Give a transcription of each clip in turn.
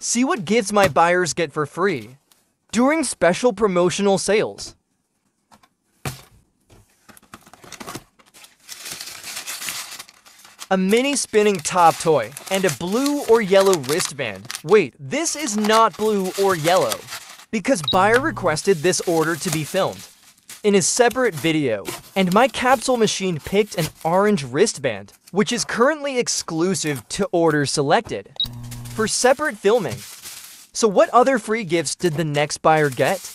See what gifts my buyers get for free during special promotional sales. A mini spinning top toy and a blue or yellow wristband. Wait, this is not blue or yellow because buyer requested this order to be filmed in a separate video, and my capsule machine picked an orange wristband, which is currently exclusive to orders selected for separate filming. So what other free gifts did the next buyer get?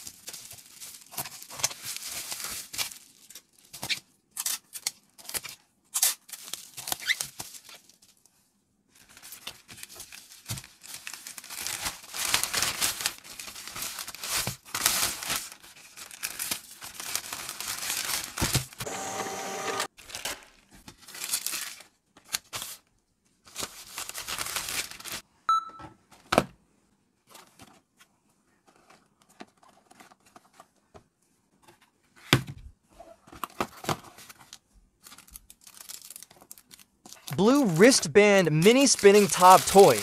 Blue wristband mini spinning top toy.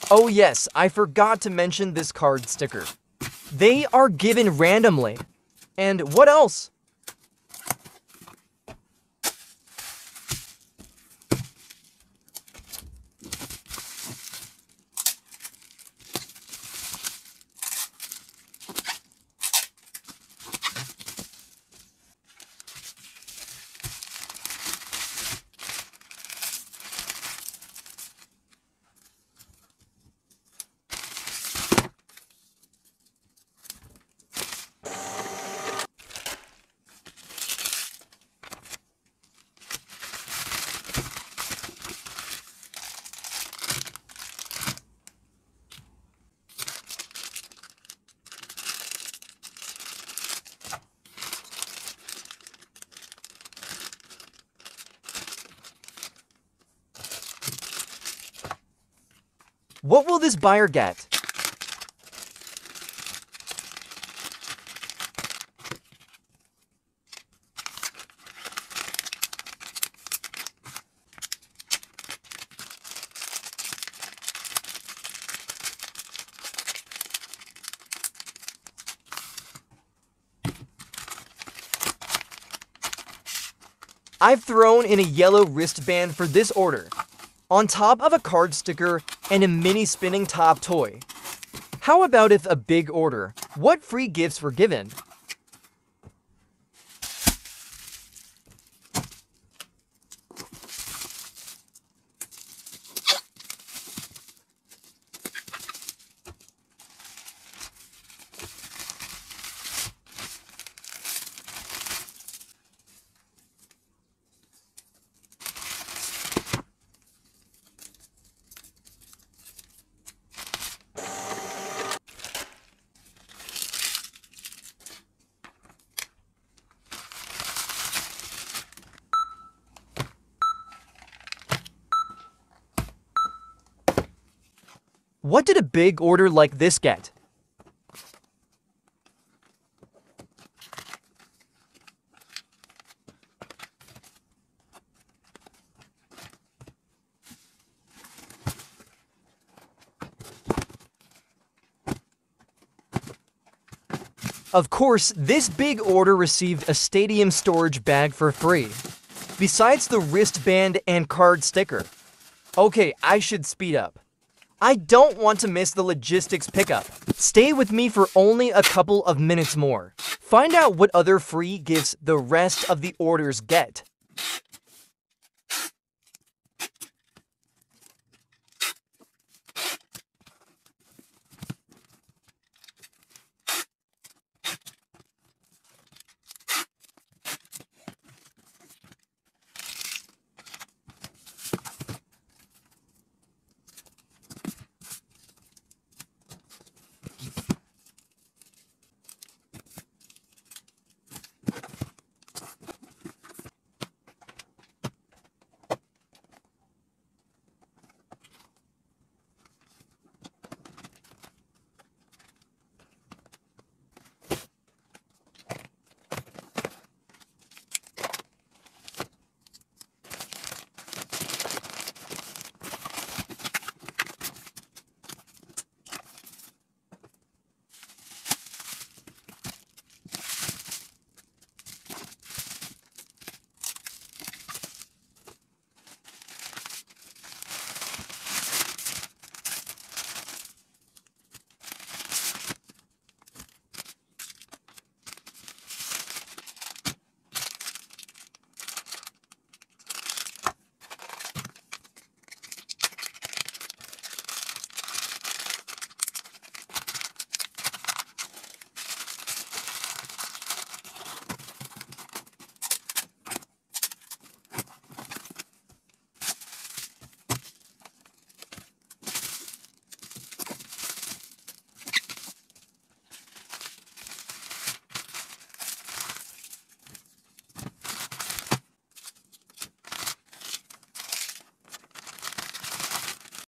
Oh yes, I forgot to mention this card sticker. They are given randomly. And what else? What will this buyer get? I've thrown in a yellow wristband for this order, on top of a card sticker and a mini spinning top toy. How about if a big order? What free gifts were given? What did a big order like this get? Of course, this big order received a stadium storage bag for free, besides the wristband and card sticker. Okay, I should speed up. I don't want to miss the logistics pickup. Stay with me for only a couple of minutes more. Find out what other free gifts the rest of the orders get.